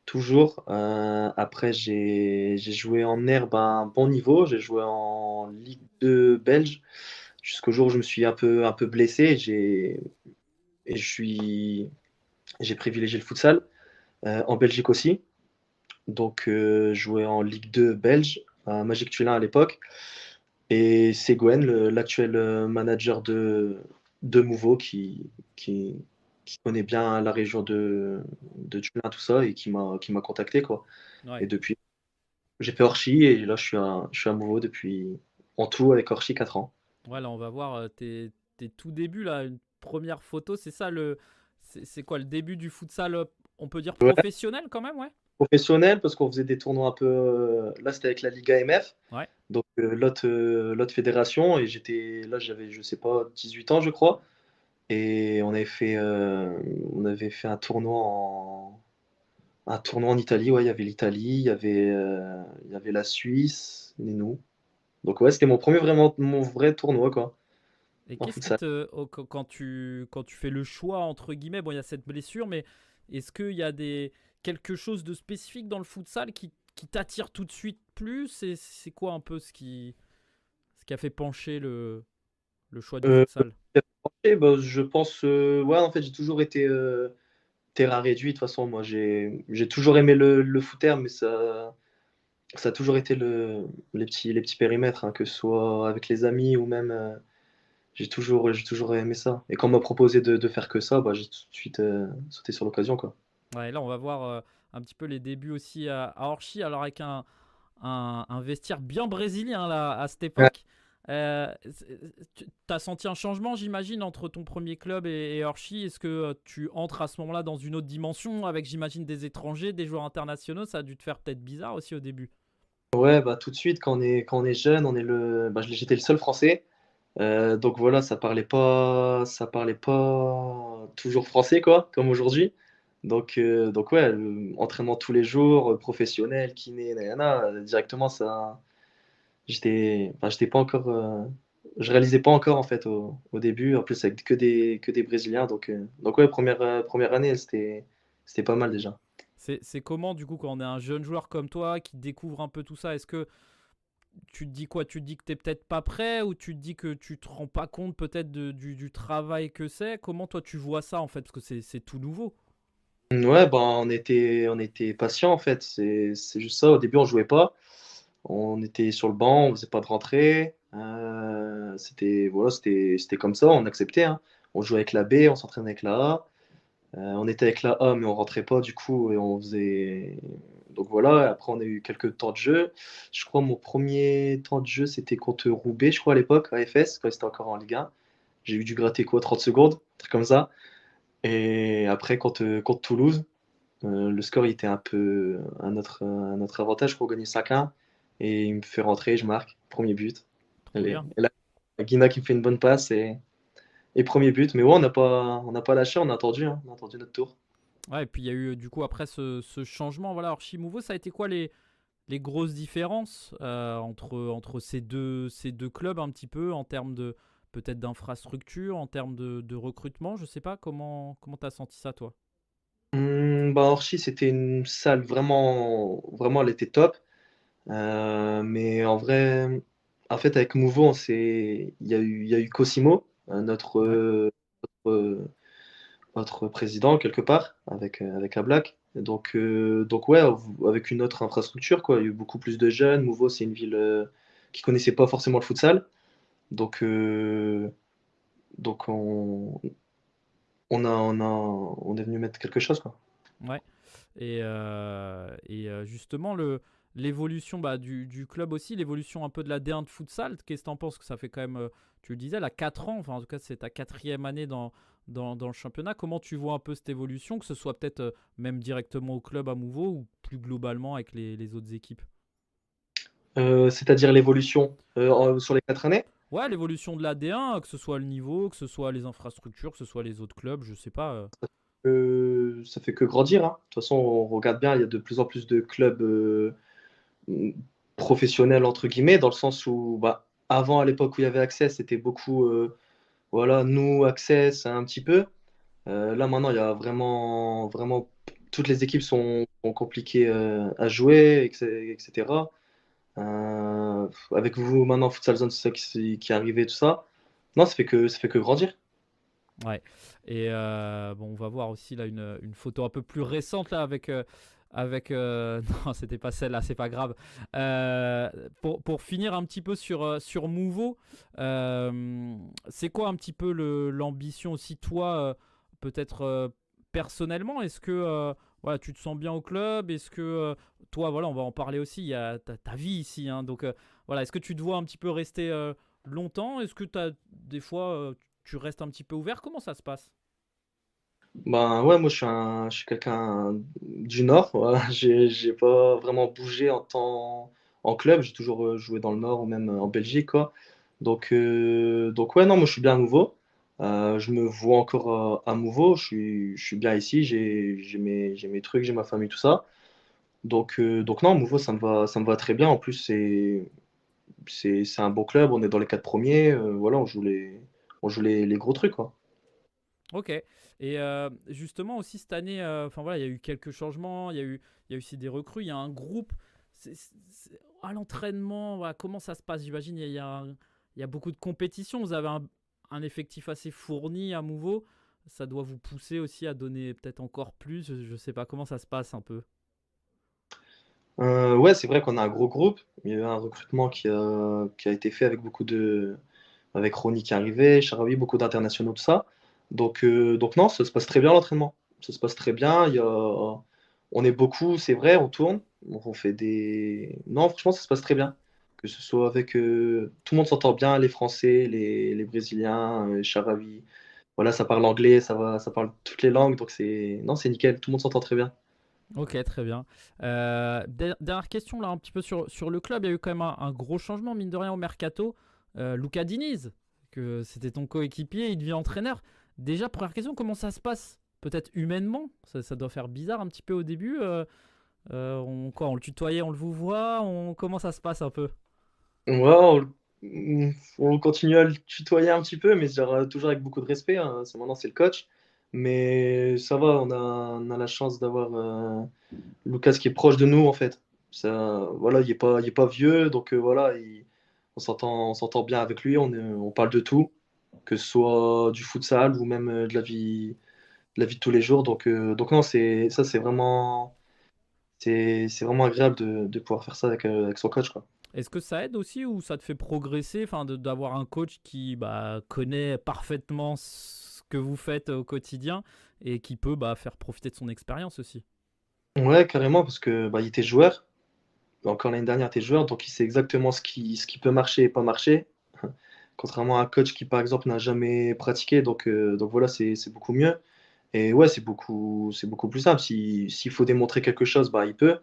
Toujours. Après, j'ai joué en herbe à un bon niveau. J'ai joué en Ligue 2 belge jusqu'au jour où je me suis un peu blessé. Et j'ai privilégié le futsal. En Belgique aussi. Donc, joué en Ligue 2 belge à Magic Tullin à l'époque. Et c'est Gwen, l'actuel manager de Mouveau, qui connaît bien la région de Tullin, tout ça, et qui m'a contacté, quoi. Ouais. Et depuis, j'ai fait Orchi, et là, je suis à Mouveau depuis, en tout, avec Orchi, 4 ans. Ouais, là, on va voir tes tout débuts, là, une première photo. C'est ça, c'est quoi, le début du futsal, on peut dire Ouais, professionnel quand même, ouais? professionnel, parce qu'on faisait des tournois un peu. Là, c'était avec la Liga MF, Ouais. donc l'autre fédération, et là, j'avais, je sais pas, 18 ans, je crois. Et on avait fait un tournoi en Italie. Ouais, il y avait l'Italie, il y avait la Suisse et nous. Donc ouais, c'était mon vrai tournoi, quoi, Et en qu'est-ce qui futsal. quand tu fais le choix, entre guillemets, bon, il y a cette blessure, mais est-ce qu'il y a quelque chose de spécifique dans le futsal qui t'attire tout de suite plus? Et c'est quoi un peu ce qui a fait pencher le choix du Euh, futsal? et bah, je pense, ouais, en fait, j'ai toujours été terrain réduit. De toute façon, moi, j'ai toujours aimé le footer, mais ça a toujours été les petits périmètres, hein, que ce soit avec les amis ou même. J'ai toujours aimé ça. Et quand on m'a proposé de faire que ça, bah, j'ai tout de suite sauté sur l'occasion, quoi. Ouais, là, on va voir un petit peu les débuts aussi à Orchi, alors avec un vestiaire bien brésilien là, à cette Ouais. époque. Tu as senti un changement, j'imagine, entre ton premier club et Orchi? Est-ce que tu entres à ce moment-là dans une autre dimension avec, j'imagine, des étrangers, des joueurs internationaux? Ça a dû te faire peut-être bizarre aussi au début. Ouais, bah, tout de suite, quand on est jeune, j'étais le seul français. Donc voilà, ça parlait pas toujours français, quoi, comme aujourd'hui. Donc ouais, entraînement tous les jours, professionnel, kiné, nanana, directement, j'étais pas encore, je réalisais pas encore, en fait, au début. En plus, avec que des Brésiliens. Donc ouais, première année, c'était pas mal déjà. C'est comment, du coup, quand on est un jeune joueur comme toi qui découvre un peu tout ça? Est-ce que tu te dis quoi? Tu te dis que t'es peut-être pas prêt, ou tu te dis que tu te rends pas compte peut-être du travail que c'est? Comment toi tu vois ça en fait? Parce que c'est tout nouveau. Ouais, ben, on était patient, en fait. C'est juste ça. Au début, on jouait pas. On était sur le banc, on faisait pas de rentrée. Voilà, c'était comme ça, on acceptait, hein. On jouait avec la B, on s'entraînait avec la A. On était avec la A, mais on rentrait pas du coup, et on faisait. Donc voilà, après on a eu quelques temps de jeu. Je crois mon premier temps de jeu c'était contre Roubaix, je crois à l'époque, à FS, quand c'était encore en Ligue 1. J'ai eu du gratter quoi, 30 secondes, un truc comme ça. Et après contre Toulouse, le score il était un peu à notre avantage, je crois, on gagnait 5-1. Et il me fait rentrer, je marque, premier but. Trop bien. Et là, Guina qui me fait une bonne passe et premier but. Mais ouais, on n'a pas lâché, on a attendu, hein, on a attendu notre tour. Ouais, et puis il y a eu du coup après ce changement, voilà, Archimouveau, ça a été quoi les grosses différences entre ces deux clubs un petit peu en termes de peut-être d'infrastructure, en termes de recrutement, je sais pas, comment t'as senti ça toi? Bah, Orchi, c'était une salle vraiment, elle était top. Mais en vrai, en fait, avec Mouveau, il y a eu Cosimo, Ouais. notre, notre président, quelque part, avec Ablak. Donc ouais, avec une autre infrastructure, quoi. Il y a eu beaucoup plus de jeunes. Mouveau, c'est une ville qui connaissait pas forcément le futsal. Donc, euh, donc on est venu mettre quelque chose, quoi. Ouais. Et justement, l'évolution bah, du club aussi, l'évolution un peu de la D1 de futsal, qu'est-ce que tu en penses? Que ça fait quand même, tu le disais, là, 4 ans, enfin en tout cas c'est ta quatrième année dans le championnat. Comment tu vois un peu cette évolution, que ce soit peut-être même directement au club à Mouveau ou plus globalement avec les autres équipes? C'est-à-dire l'évolution sur les 4 années? Ouais, l'évolution de la D1, que ce soit le niveau, que ce soit les infrastructures, que ce soit les autres clubs, je sais pas. Ça fait que grandir, hein. De toute façon, on regarde bien, il y a de plus en plus de clubs professionnels, entre guillemets, dans le sens où bah, avant, à l'époque où il y avait Access, c'était beaucoup, voilà, nous, Access, un petit peu. Là, maintenant, il y a vraiment, toutes les équipes sont compliquées à jouer, etc. Avec vous, maintenant, Futsal Zone, c'est ça qui est arrivé, tout ça. Non, ça fait que grandir. Ouais. Et bon, on va voir aussi là une photo un peu plus récente là non, c'était pas celle-là, c'est pas grave. Pour finir un petit peu sur Mouveau, c'est quoi un petit peu l'ambition aussi, toi, peut-être personnellement? Est-ce que voilà, tu te sens bien au club? Est-ce que toi, voilà, on va en parler aussi, il y a ta vie ici, hein, donc voilà, est-ce que tu te vois un petit peu rester longtemps? Est-ce que tu as des fois, tu restes un petit peu ouvert? Comment ça se passe? Ben ouais, moi je suis quelqu'un du Nord. Voilà. J'ai pas vraiment bougé en club. J'ai toujours joué dans le Nord ou même en Belgique, quoi. Donc ouais, non, moi je suis bien à Mouveau. Je me vois encore à Mouveau. Je suis bien ici. J'ai mes trucs, j'ai ma famille, tout ça. Donc non, Mouveau, ça me va très bien. En plus, c'est un bon club. On est dans les quatre premiers. Voilà, on joue les gros trucs, quoi. Ok. Et justement aussi cette année, enfin voilà, il y a eu quelques changements, il y a aussi des recrues, il y a un groupe. À l'entraînement, voilà, comment ça se passe? J'imagine il y a beaucoup de compétitions. Vous avez un effectif assez fourni à Mouveau. Ça doit vous pousser aussi à donner peut-être encore plus. Je sais pas comment ça se passe un peu. Ouais, c'est vrai qu'on a un gros groupe. Il y a eu un recrutement qui a été fait avec Ronny qui est arrivé, Charavi, beaucoup d'internationaux, tout ça. Donc non, ça se passe très bien l'entraînement. Ça se passe très bien. On est beaucoup, c'est vrai, on tourne. On fait des. Non, franchement, ça se passe très bien. Que ce soit avec. Tout le monde s'entend bien, les Français, les Brésiliens, Charavi. Voilà, ça parle anglais, ça parle toutes les langues. Donc c'est. Non, c'est nickel. Tout le monde s'entend très bien. Ok, très bien. Dernière question là, un petit peu sur le club. Il y a eu quand même un gros changement, mine de rien, au mercato. Luca Diniz, que c'était ton coéquipier, il devient entraîneur. Déjà, première question, comment ça se passe? Peut-être humainement, ça doit faire bizarre un petit peu au début. On le tutoyait, on le vous voit, comment ça se passe un peu? Ouais, on continue à le tutoyer un petit peu, mais toujours avec beaucoup de respect, hein. Maintenant, c'est le coach. Mais ça va, on a la chance d'avoir Lucas qui est proche de nous, en fait. Voilà, il est pas vieux, donc voilà, on s'entend bien avec lui, on parle de tout, que ce soit du futsal ou même de la vie de tous les jours. Donc non, c'est vraiment agréable de pouvoir faire ça avec son coach, quoi. Est-ce que ça aide aussi ou ça te fait progresser, enfin, d'avoir un coach qui connaît parfaitement ce que vous faites au quotidien et qui peut faire profiter de son expérience aussi? Ouais, carrément, parce que il était joueur. Encore l'année dernière, il était joueur, donc il sait exactement ce qui peut marcher et pas marcher. Contrairement à un coach qui, par exemple, n'a jamais pratiqué. Donc voilà, c'est beaucoup mieux. Et ouais, c'est beaucoup plus simple. S'il faut démontrer quelque chose, il peut.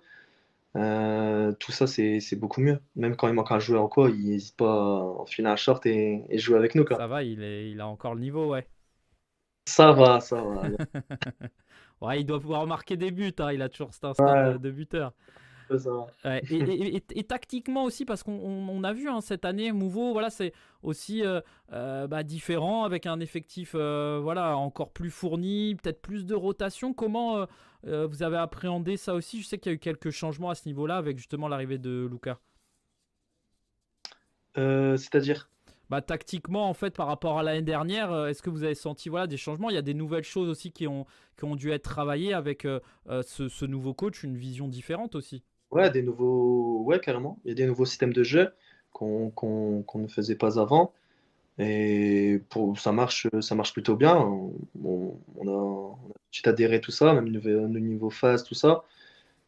Tout ça, c'est beaucoup mieux. Même quand il manque un joueur ou quoi, il n'hésite pas à enfiler un short et jouer avec nous, quoi. Ça va, il a encore le niveau, ouais. Ça va, ça va. Ouais, il doit pouvoir marquer des buts, hein, il a toujours cet instinct Ouais, de buteur. ça va. Ouais, et tactiquement aussi, parce qu'on a vu cette année, Mouveau, voilà, c'est aussi différent, avec un effectif voilà, encore plus fourni, peut-être plus de rotation. Comment vous avez appréhendé ça aussi? Je sais qu'il y a eu quelques changements à ce niveau-là, avec justement l'arrivée de Luca. C'est-à-dire? Tactiquement, en fait, par rapport à l'année dernière, est-ce que vous avez senti voilà, des changements? Il y a des nouvelles choses aussi qui ont dû être travaillées avec ce nouveau coach, une vision différente aussi. Ouais, ouais, carrément. Il y a des nouveaux systèmes de jeu qu'on ne faisait pas avant. Et ça marche plutôt bien. On a tout de suite adhéré tout ça, même le niveau phase, tout ça.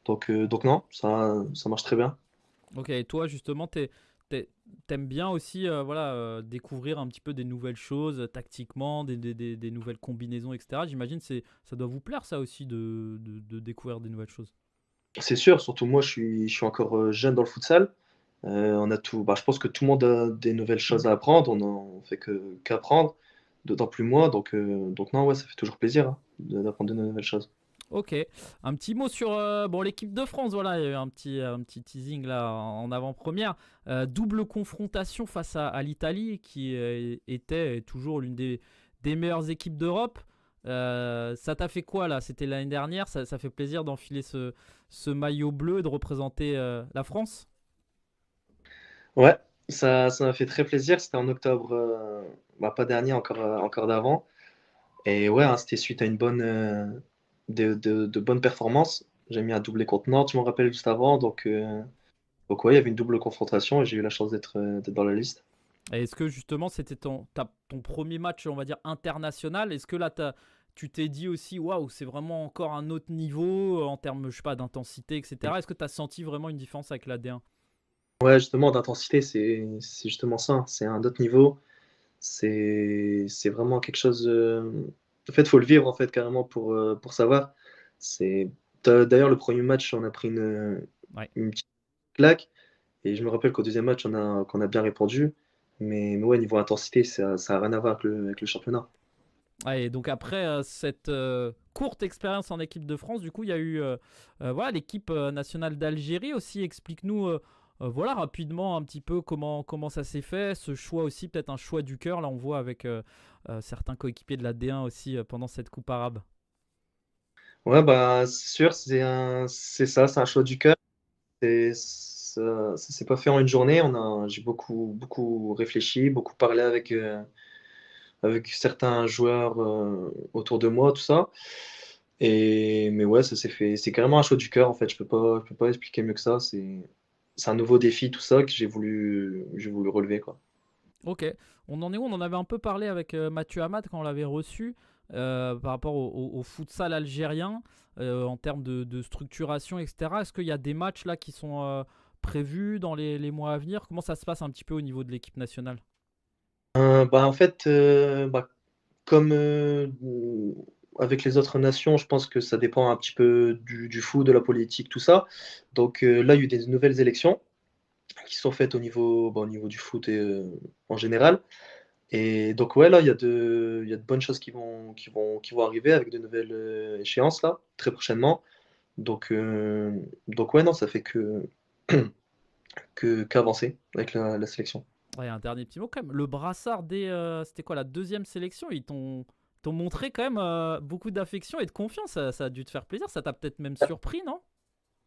Donc non, ça marche très bien. Ok, et toi justement, t'aimes bien aussi voilà, découvrir un petit peu des nouvelles choses tactiquement, des nouvelles combinaisons, etc. J'imagine ça doit vous plaire ça aussi de découvrir des nouvelles choses. C'est sûr, surtout moi, je suis encore jeune dans le futsal. On a tout, je pense que tout le monde a des nouvelles choses à apprendre. On fait qu'apprendre, d'autant plus moi. Donc non, ouais, ça fait toujours plaisir, hein, d'apprendre de nouvelles choses. Ok, un petit mot sur bon, l'équipe de France, voilà, il y a eu un petit teasing là en avant-première. Double confrontation face à l'Italie qui était et toujours l'une des meilleures équipes d'Europe. Ça t'a fait quoi là? C'était l'année dernière, ça fait plaisir d'enfiler ce maillot bleu et de représenter la France? Ouais, ça m'a fait très plaisir. C'était en octobre, pas dernier, encore d'avant. Et ouais, hein, c'était suite à une de bonnes performances. J'ai mis un doublé contre Nantes, je m'en rappelle juste avant. Donc ouais, il y avait une double confrontation et j'ai eu la chance d'être dans la liste. Et est-ce que justement c'était ton premier match, on va dire, international? Est-ce que là tu t'es dit aussi, waouh, c'est vraiment encore un autre niveau en termes, je sais pas, d'intensité, etc. Est-ce que tu as senti vraiment une différence avec la D1? Ouais, justement, d'intensité, c'est justement ça. C'est un autre niveau. C'est vraiment quelque chose. En fait, faut le vivre en fait carrément pour savoir. C'est d'ailleurs le premier match, on a pris Ouais. une petite claque et je me rappelle qu'au deuxième match, qu'on a bien répondu. Mais ouais, niveau intensité, ça a rien à voir avec le championnat. Ouais, et donc après cette courte expérience en équipe de France, du coup, il y a eu voilà, l'équipe nationale d'Algérie aussi. Explique-nous voilà, rapidement un petit peu comment ça s'est fait. Ce choix aussi, peut-être un choix du cœur. Là, on voit avec certains coéquipiers de la D1 aussi pendant cette coupe arabe. Ouais, bah c'est sûr, c'est ça, c'est un choix du cœur. Ça s'est pas fait en une journée. J'ai beaucoup réfléchi, beaucoup parlé avec certains joueurs autour de moi, tout ça. Mais ouais, ça s'est fait. C'est carrément un choix du cœur en fait. Je peux pas expliquer mieux que ça. C'est un nouveau défi, tout ça que j'ai voulu relever quoi. Ok, on en est où? On en avait un peu parlé avec Mathieu Hamad quand on l'avait reçu par rapport au futsal algérien en termes de structuration, etc. Est-ce qu'il y a des matchs là qui sont prévus dans les mois à venir? Comment ça se passe un petit peu au niveau de l'équipe nationale? En fait, comme avec les autres nations, je pense que ça dépend un petit peu du foot, de la politique, tout ça. Donc là, il y a eu des nouvelles élections qui sont faites au niveau du foot et, en général. Et donc, ouais, là, il y a de bonnes choses qui vont arriver avec de nouvelles échéances, là, très prochainement. Donc ouais, non, ça fait qu'avancer avec la sélection. Ouais, un dernier petit mot quand même. Le brassard c'était quoi, la deuxième sélection? Ils t'ont montré quand même beaucoup d'affection et de confiance. Ça a dû te faire plaisir. Ça t'a peut-être même surpris, non?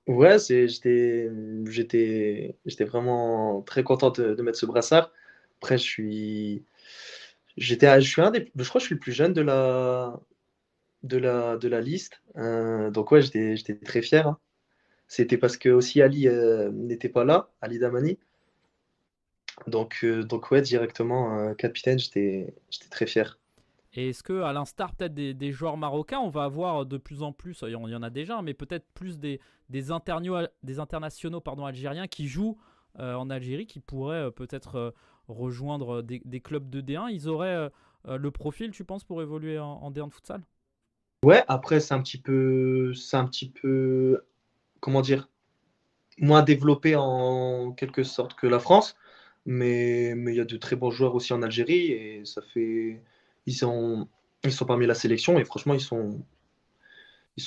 Ouais, j'étais vraiment très content de mettre ce brassard. Après, je suis je crois que je suis le plus jeune de la liste. Donc ouais, j'étais très fier, hein. C'était parce que aussi Ali n'était pas là, Ali Damani. Donc ouais, directement, capitaine, j'étais très fier. Et est-ce que, à l'instar peut-être des joueurs marocains, on va avoir de plus en plus, il y en a déjà, mais peut-être plus des internationaux pardon, algériens qui jouent en Algérie, qui pourraient peut-être rejoindre des clubs de D1. Ils auraient le profil, tu penses, pour évoluer en D1 de futsal? Ouais, après, c'est un petit peu, comment dire, moins développé en quelque sorte que la France, mais il y a de très bons joueurs aussi en Algérie et ils sont, ils sont parmi la sélection et franchement, ils sont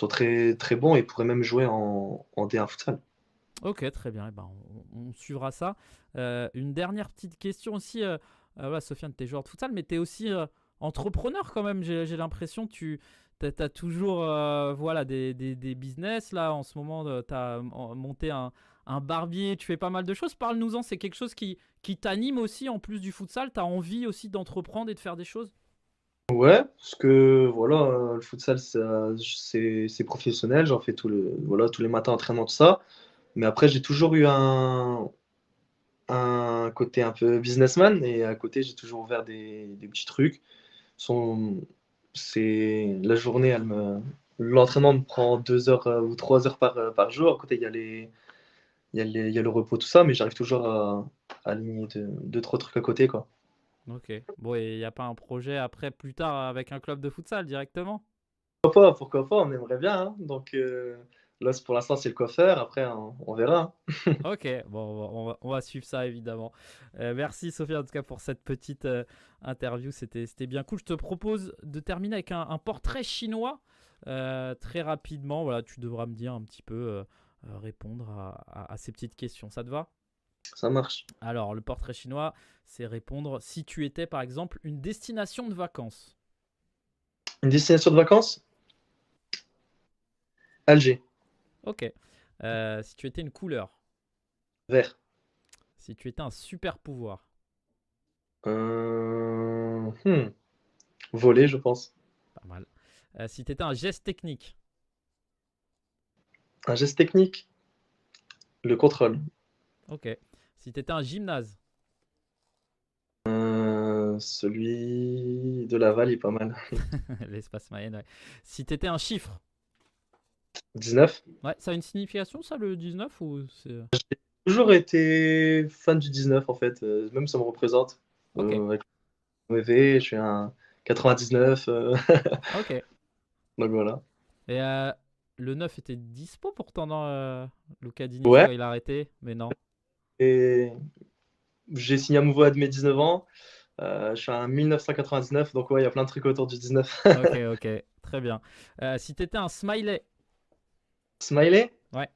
très, très bons et pourraient même jouer en D1 futsal. Ok, très bien. Eh ben, on suivra ça. Une dernière petite question aussi. Voilà, Sofiane, tu es joueur de futsal, mais tu es aussi entrepreneur quand même. J'ai l'impression que tu as toujours voilà, des business. Là, en ce moment, tu as monté un barbier. Tu fais pas mal de choses. Parle-nous-en. C'est quelque chose qui t'anime aussi en plus du futsal. Tu as envie aussi d'entreprendre et de faire des choses? Ouais, parce que voilà, le futsal, c'est professionnel, j'en fais voilà, tous les matins entraînement, tout ça. Mais après, j'ai toujours eu un côté un peu businessman et à côté, j'ai toujours ouvert des petits trucs. Son, la journée, l'entraînement me prend 2 heures ou 3 heures par jour. À côté, il y a le repos, tout ça, mais j'arrive toujours à aligner deux, trois trucs à côté, quoi. Ok. Bon, et il n'y a pas un projet après, plus tard, avec un club de futsal directement? Pourquoi pas, on aimerait bien, hein. Donc Là, pour l'instant, c'est le coiffeur. Après, on verra. Ok, bon, on va suivre ça évidemment. Merci Sophia en tout cas pour cette petite interview, c'était bien cool. Je te propose de terminer avec un portrait chinois très rapidement. Voilà, tu devras me dire un petit peu, répondre à ces petites questions. Ça te va? Ça marche. Alors, le portrait chinois, c'est répondre si tu étais par exemple une destination de vacances. Une destination de vacances? Alger. Ok. Si tu étais une couleur. Vert. Si tu étais un super pouvoir. Voler, je pense. Pas mal. Si tu étais un geste technique. Un geste technique? Le contrôle. Ok. Si tu étais un gymnase. Celui de Laval est pas mal. L'espace Mayenne, ouais. Si tu étais un chiffre. 19. Ouais, ça a une signification ça le 19 ou c'est... Toujours été fan du 19 en fait. Même ça me représente. Ok. Avec le VV, je suis un 99. Ok. Donc voilà. Et le 9 était dispo pourtant dans Luca Diniz Ouais. quand il a arrêté, mais non. Et j'ai signé à nouveau à mes 19 ans. Je suis un 1999, donc ouais, il y a plein de trucs autour du 19. Ok, très bien. Si t'étais un smiley. Smiley? Ouais.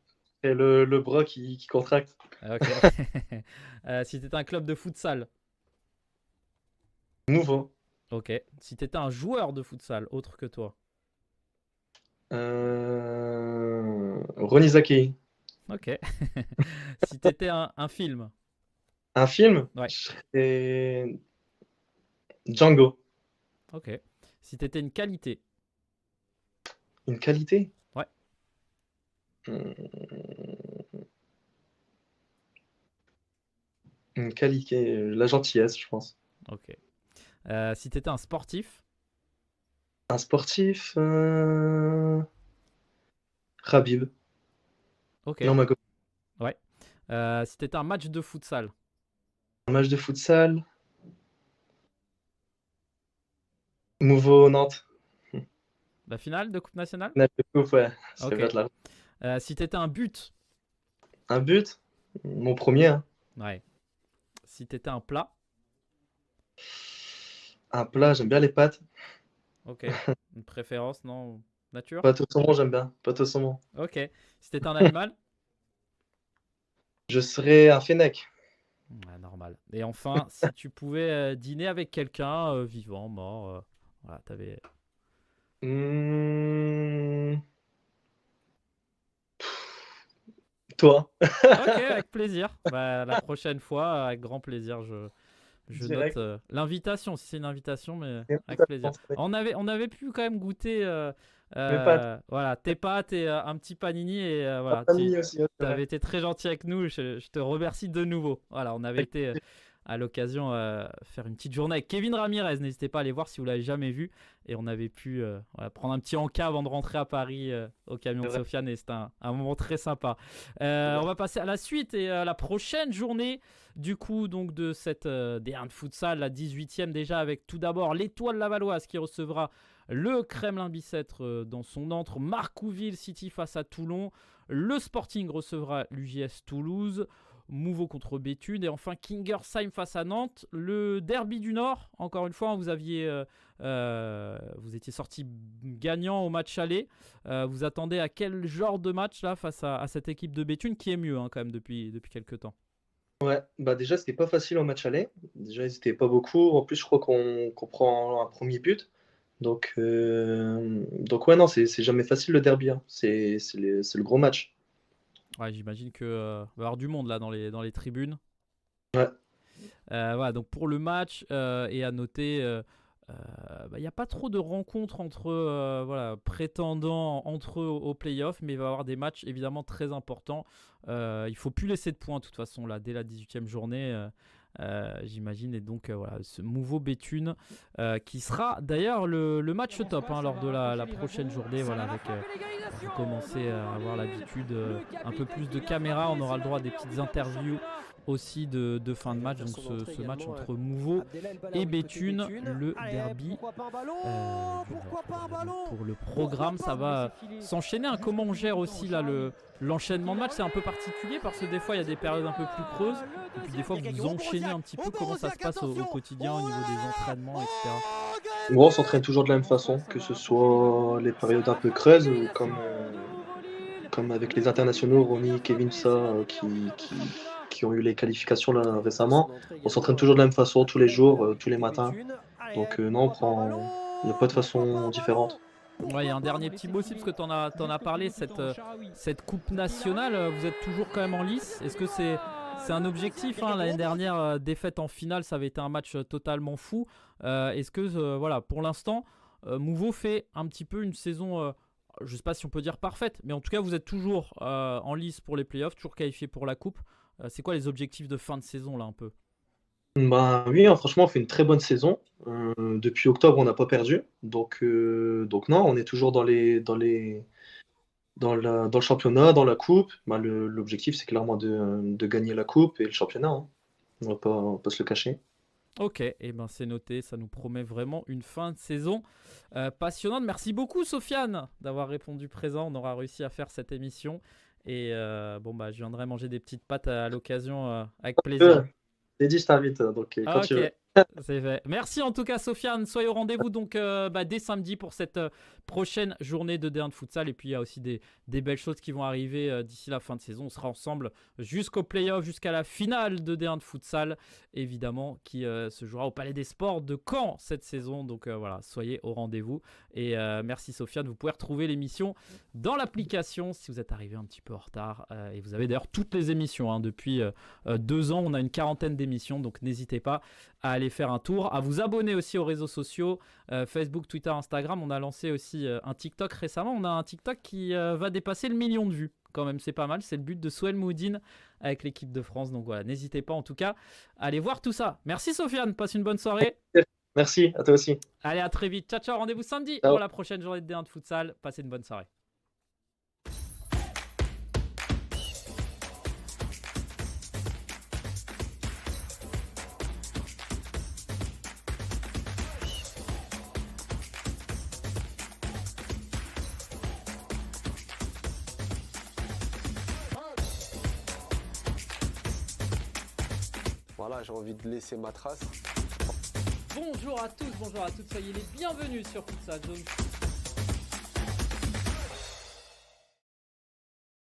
Et le bras qui contracte. Ok. Si t'étais un club de futsal. Nouveau. Ok. Si t'étais un joueur de futsal autre que toi. Ronnie Zaki. Ok. Si t'étais un film. Un film? Ouais. Je serais Django. Ok. Si t'étais une qualité. Une qualité? Ouais. Une qualité, la gentillesse, je pense. Ok. Si t'étais un sportif. Un sportif, Khabib. Ok. Nurmagomedov. Ouais. Si t'étais un match de futsal. Un match de futsal. Mouveau Nantes. La finale de Coupe nationale. Finale de coupe, ouais. Ça Ok. fait battre la... Si t'étais un but. Un but? Mon premier, hein. Ouais. Si t'étais un plat. Un plat, j'aime bien les pâtes. Ok. Une préférence, non? Nature? Pâtes au saumon, j'aime bien. Pâtes au saumon. Ok. Si t'étais un animal? Je serais un fennec. Ouais, normal. Et enfin, si tu pouvais dîner avec quelqu'un, vivant, mort, voilà, t'avais... Toi. Ok, avec plaisir. Bah, la prochaine fois, avec grand plaisir, je Direct. note l'invitation, si c'est une invitation, mais Et avec plaisir. On avait pu quand même goûter Mes pâtes. voilà, tes pâtes et un petit panini. Et voilà, Famille aussi, ouais, c'est tu vrai. avais été très gentil avec nous. Je te remercie de nouveau. Voilà, on avait Avec été à l'occasion faire une petite journée avec Kevin Ramirez. N'hésitez pas à aller voir si vous l'avez jamais vu. Et on avait pu voilà, prendre un petit encas avant de rentrer à Paris au camion de C'est vrai. Sofiane. Et c'était un moment très sympa. On va passer à la suite et à la prochaine journée du coup donc de cette D1 de futsal, la 18e déjà, avec tout d'abord l'Étoile Lavalloise qui recevra le Kremlin Bicêtre dans son antre, Marcouville City face à Toulon, le Sporting recevra l'UJS Toulouse, Mouveau contre Béthune et enfin Kingersheim face à Nantes. Le derby du Nord, encore une fois, vous étiez sorti gagnant au match aller. Vous attendez à quel genre de match là face à cette équipe de Béthune qui est mieux hein, quand même depuis quelques temps? Ouais, bah déjà, c'était pas facile au match aller. Déjà, ils étaient pas beaucoup. En plus, je crois qu'on prend un premier but. Donc ouais, non, c'est jamais facile le derby, hein. C'est le gros match. Ouais, j'imagine qu'il va y avoir du monde là dans les tribunes. Ouais. Voilà, donc pour le match, et à noter, il n'y a pas trop de rencontres entre voilà, prétendants entre eux au play-off, mais il va y avoir des matchs évidemment très importants. Il ne faut plus laisser de points de toute façon là, dès la 18e journée. J'imagine, et donc voilà, ce Mouveau Béthune qui sera d'ailleurs le match top hein, lors de la prochaine journée. Voilà, avec vous commencez à avoir l'habitude un peu plus de caméras, on aura le droit à des petites interviews aussi de fin de match, donc ce match entre Mouveau et Béthune, le derby. Pour le programme, ça va s'enchaîner. Comment on gère aussi là l'enchaînement de matchs? C'est un peu particulier parce que des fois il y a des périodes un peu plus creuses et puis des fois vous enchaînez un petit peu. Comment ça se passe au quotidien au niveau des entraînements, etc. Bon, on s'entraîne toujours de la même façon, que ce soit les périodes un peu creuses ou comme avec les internationaux, Ronny, Kevin, tout ça, qui ont eu les qualifications là récemment. On s'entraîne toujours de la même façon, tous les jours, tous les matins. Donc non, il n'y a pas de façon différente. Ouais, il y a un dernier petit mot aussi parce que t'en as parlé, cette coupe nationale, vous êtes toujours quand même en lice. Est-ce que c'est un objectif L'année dernière, défaite en finale, ça avait été un match totalement fou. Est-ce que voilà, pour l'instant, Mouveau fait un petit peu une saison, je sais pas si on peut dire parfaite, mais en tout cas vous êtes toujours en lice pour les playoffs, toujours qualifié pour la coupe. C'est quoi les objectifs de fin de saison là un peu? Bah oui, franchement, on fait une très bonne saison. Depuis octobre, on n'a pas perdu. Donc non, on est toujours dans le championnat, dans la coupe. Bah, l'objectif, c'est clairement de gagner la coupe et le championnat, hein. On va pas se le cacher. Ok, et ben c'est noté, ça nous promet vraiment une fin de saison passionnante. Merci beaucoup Sofiane d'avoir répondu présent, on aura réussi à faire cette émission. Et je viendrai manger des petites pâtes à l'occasion avec plaisir. J'ai dit, je t'invite, donc quand tu veux. C'est fait. Merci en tout cas Sofiane, soyez au rendez-vous donc dès samedi pour cette prochaine journée de D1 de futsal, et puis il y a aussi des belles choses qui vont arriver d'ici la fin de saison. On sera ensemble jusqu'au play-off, jusqu'à la finale de D1 de futsal évidemment qui se jouera au Palais des Sports de Caen cette saison, donc voilà, soyez au rendez-vous et merci Sofiane. Vous pouvez retrouver l'émission dans l'application si vous êtes arrivé un petit peu en retard et vous avez d'ailleurs toutes les émissions depuis 2 ans, on a une 40aine d'émissions, donc n'hésitez pas à aller faire un tour, à vous abonner aussi aux réseaux sociaux, Facebook, Twitter, Instagram. On a lancé aussi un TikTok récemment. On a un TikTok qui va dépasser le 1 million de vues. Quand même, c'est pas mal. C'est le but de Souel Moudine avec l'équipe de France. Donc voilà, n'hésitez pas en tout cas à aller voir tout ça. Merci Sofiane, passe une bonne soirée. Merci, à toi aussi. Allez, à très vite. Ciao, ciao. Rendez-vous samedi Ciao. pour la prochaine journée de D1 de futsal. Passez une bonne soirée. Voilà, j'ai envie de laisser ma trace. Bonjour à tous, bonjour à toutes, soyez les bienvenus sur Futsal Zone.